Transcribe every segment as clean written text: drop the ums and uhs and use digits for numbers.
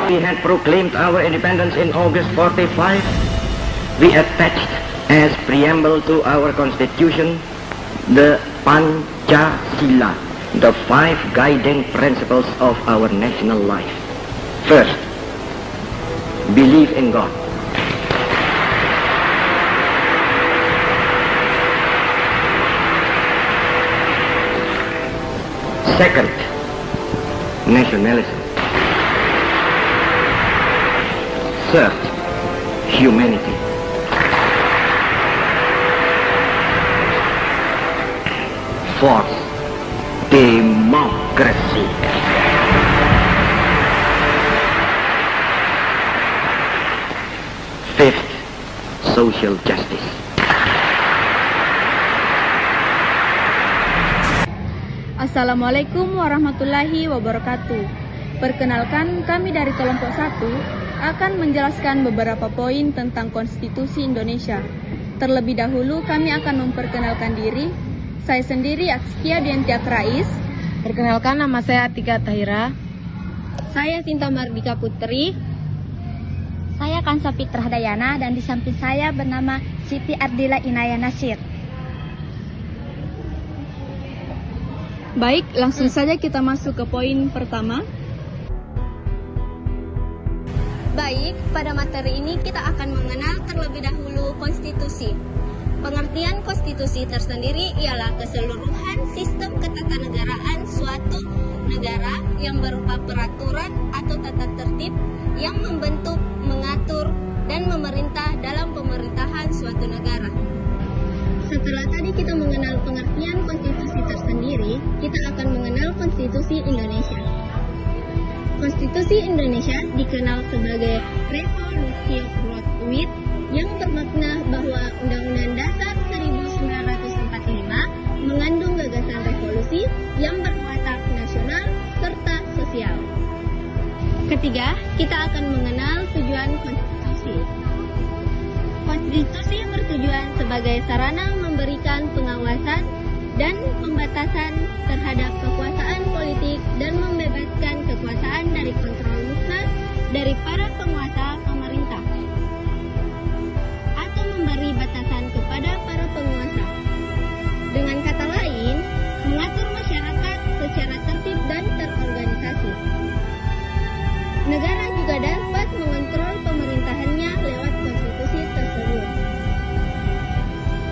we had proclaimed our independence in August 45, we attached as preamble to our constitution the Pancasila, the 5 guiding principles of our national life. First, believe in God. Second, nationalism. Third, humanity. Fourth, democracy. Fifth, social justice. Assalamualaikum warahmatullahi wabarakatuh. Perkenalkan, kami dari kelompok 1 akan menjelaskan beberapa poin tentang Konstitusi Indonesia. Terlebih dahulu kami akan memperkenalkan diri. Saya sendiri Akskia Diantiak Rais. Perkenalkan, nama saya Atika Tahira. Saya Sinta Mardika Putri. Saya Kansa Fitrah Dayana dan di samping saya bernama Siti Ardila Inaya Nasir. Baik, langsung saja kita masuk ke poin pertama. Baik, pada materi ini kita akan mengenal terlebih dahulu konstitusi. Pengertian konstitusi tersendiri ialah keseluruhan sistem ketatanegaraan suatu negara yang berupa peraturan atau tata tertib yang membentuk, mengatur, dan memerintah dalam pemerintahan suatu negara. Setelah tadi kita mengenal pengertian konstitusi tersendiri, kita akan mengenal konstitusi Indonesia. Konstitusi Indonesia dikenal sebagai Revolution Road yang bermakna bahwa Undang-Undang Dasar 1945 mengandung gagasan revolusi yang berwatak nasional serta sosial. Ketiga, kita akan mengenal tujuan konstitusi. Konstitusi bertujuan sebagai sarana memberikan pengawasan dan pembatasan terhadap kekuasaan politik dan membebaskan kekuasaan dari kontrol mutlak dari para penguasa pemerintah atau memberi batasan kepada para penguasa. Dengan kata lain, mengatur masyarakat secara tertib dan terorganisasi. Negara juga dapat mengontrol pemerintahannya lewat konstitusi tersebut.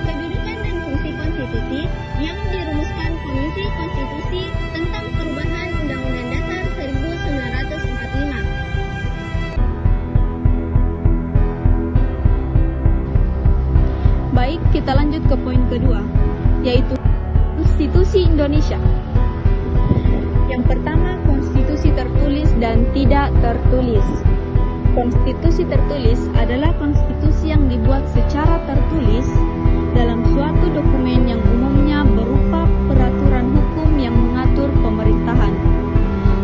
Kedudukan dan fungsi konstitusi yang dirumuskan Komisi Konstitusi tentang perubahan Undang-Undang Dasar 1945. Baik, kita lanjut ke poin kedua, yaitu Konstitusi Indonesia. Yang pertama, konstitusi tertulis dan tidak tertulis. Konstitusi tertulis adalah konstitusi yang dibuat secara tertulis dalam suatu dokumen yang umumnya berupa peraturan hukum yang mengatur pemerintahan.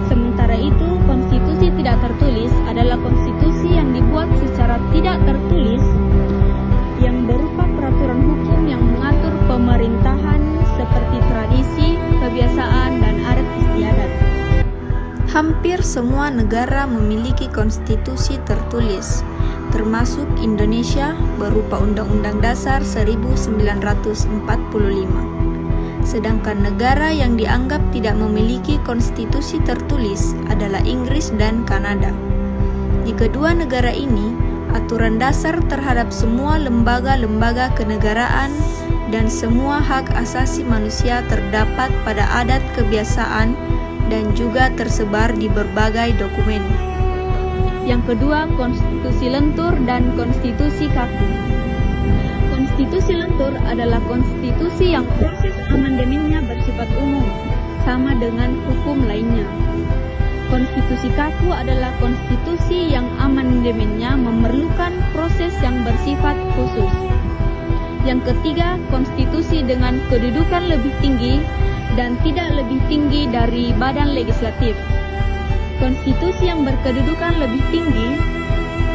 Sementara itu, konstitusi tidak tertulis adalah konstitusi yang dibuat secara tidak tertulis yang berupa peraturan hukum yang mengatur pemerintahan seperti tradisi, kebiasaan, dan adat istiadat. Hampir semua negara memiliki konstitusi tertulis, termasuk Indonesia berupa Undang-Undang Dasar 1945. Sedangkan negara yang dianggap tidak memiliki konstitusi tertulis adalah Inggris dan Kanada. Di kedua negara ini, aturan dasar terhadap semua lembaga-lembaga kenegaraan dan semua hak asasi manusia terdapat pada adat kebiasaan dan juga tersebar di berbagai dokumen. Yang kedua, konstitusi lentur dan konstitusi kaku. Konstitusi lentur adalah konstitusi yang proses amandemennya bersifat umum, sama dengan hukum lainnya. Konstitusi kaku adalah konstitusi yang amandemennya memerlukan proses yang bersifat khusus. Yang ketiga, konstitusi dengan kedudukan lebih tinggi dan tidak lebih tinggi dari badan legislatif. Konstitusi yang berkedudukan lebih tinggi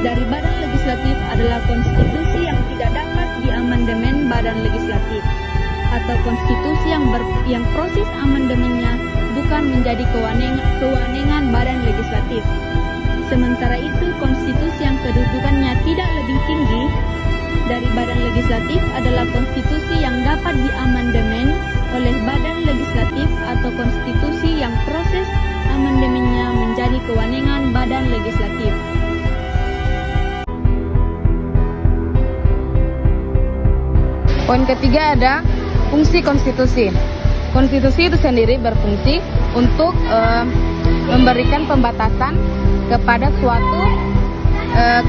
dari badan legislatif adalah konstitusi yang tidak dapat diamandemen badan legislatif, atau konstitusi yang proses amandemennya bukan menjadi kewenangan badan legislatif. Sementara itu, konstitusi yang kedudukannya tidak lebih tinggi dari badan legislatif adalah konstitusi yang dapat diamandemen oleh badan legislatif atau konstitusi yang proses amandemennya menjadi kewenangan badan legislatif. Poin ketiga ada fungsi konstitusi. Konstitusi itu sendiri berfungsi untuk memberikan pembatasan kepada suatu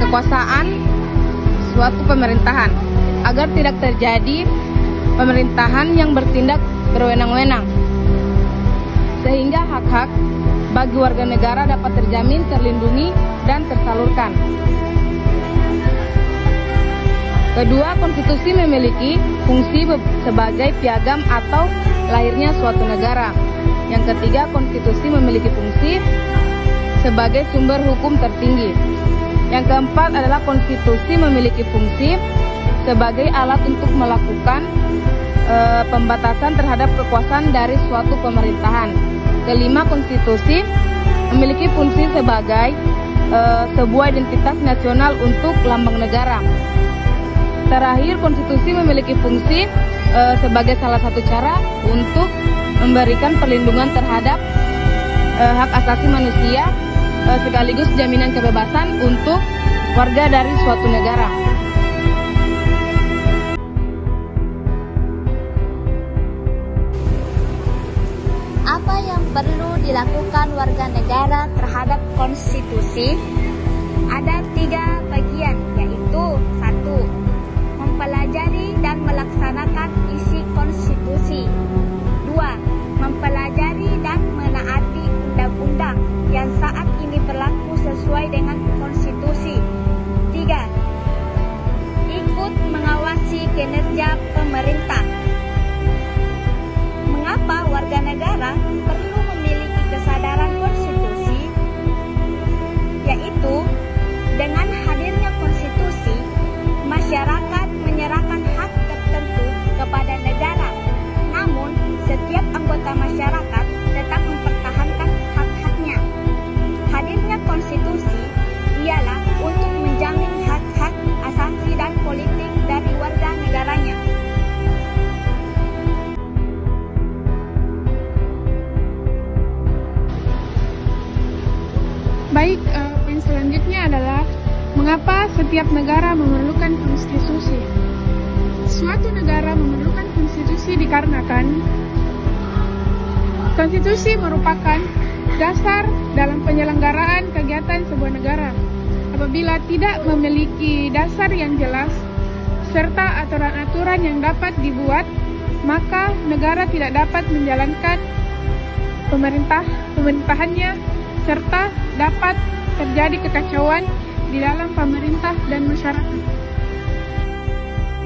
kekuasaan suatu pemerintahan agar tidak terjadi pemerintahan yang bertindak berwenang-wenang, sehingga hak-hak bagi warga negara dapat terjamin, terlindungi, dan tersalurkan. Kedua, konstitusi memiliki fungsi sebagai piagam atau lahirnya suatu negara. Yang ketiga, konstitusi memiliki fungsi sebagai sumber hukum tertinggi. Yang keempat adalah konstitusi memiliki fungsi sebagai alat untuk melakukan pembatasan terhadap kekuasaan dari suatu pemerintahan. Kelima, konstitusi memiliki fungsi sebagai sebuah identitas nasional untuk lambang negara. Terakhir, konstitusi memiliki fungsi sebagai salah satu cara untuk memberikan perlindungan terhadap hak asasi manusia sekaligus jaminan kebebasan untuk warga dari suatu negara. Apa yang perlu dilakukan warga negara terhadap konstitusi? Ada 3 bagian, yaitu 1. Mempelajari dan melaksanakan isi konstitusi. 2. Mempelajari dan menaati undang-undang yang saat ini berlaku sesuai dengan konstitusi. 3. Ikut mengawasi kinerja pemerintah. Mengapa warga negara perlu memiliki kesadaran konstitusi? Yaitu, dengan hadirnya konstitusi, masyarakat menyerahkan hak tertentu kepada negara. Namun, setiap anggota masyarakat tetap mempertahankan hak-haknya. Hadirnya konstitusi ialah untuk menjamin hak-hak asasi dan politik dari warga negaranya. Baik, poin selanjutnya adalah mengapa setiap negara memerlukan konstitusi. Suatu negara memerlukan konstitusi dikarenakan konstitusi merupakan dasar dalam penyelenggaraan kegiatan sebuah negara. Apabila tidak memiliki dasar yang jelas serta aturan-aturan yang dapat dibuat, maka negara tidak dapat menjalankan pemerintahannya serta dapat terjadi kekacauan di dalam pemerintah dan masyarakat.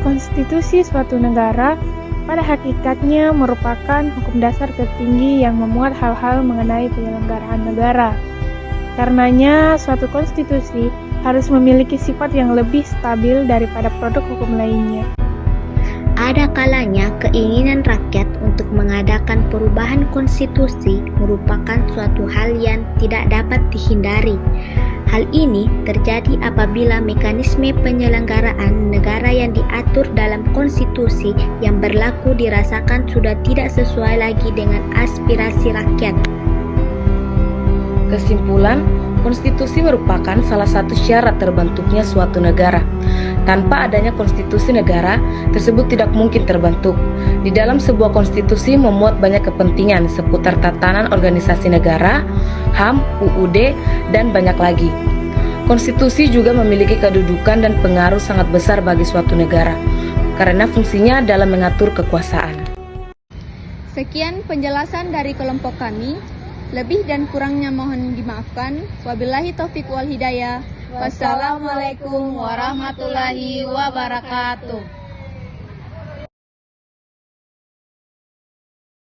Konstitusi suatu negara pada hakikatnya merupakan hukum dasar tertinggi yang memuat hal-hal mengenai penyelenggaraan negara. Karenanya, suatu konstitusi harus memiliki sifat yang lebih stabil daripada produk hukum lainnya. Ada kalanya keinginan rakyat untuk mengadakan perubahan konstitusi merupakan suatu hal yang tidak dapat dihindari. Hal ini terjadi apabila mekanisme penyelenggaraan negara yang diatur dalam konstitusi yang berlaku dirasakan sudah tidak sesuai lagi dengan aspirasi rakyat. Kesimpulan, konstitusi merupakan salah satu syarat terbentuknya suatu negara. Tanpa adanya konstitusi negara tersebut tidak mungkin terbentuk. Di dalam sebuah konstitusi memuat banyak kepentingan seputar tatanan organisasi negara, HAM, UUD, dan banyak lagi. Konstitusi juga memiliki kedudukan dan pengaruh sangat besar bagi suatu negara, karena fungsinya dalam mengatur kekuasaan. Sekian penjelasan dari kelompok kami. Lebih dan kurangnya mohon dimaafkan. Wabillahi taufiq wal hidayah. Wassalamualaikum warahmatullahi wabarakatuh.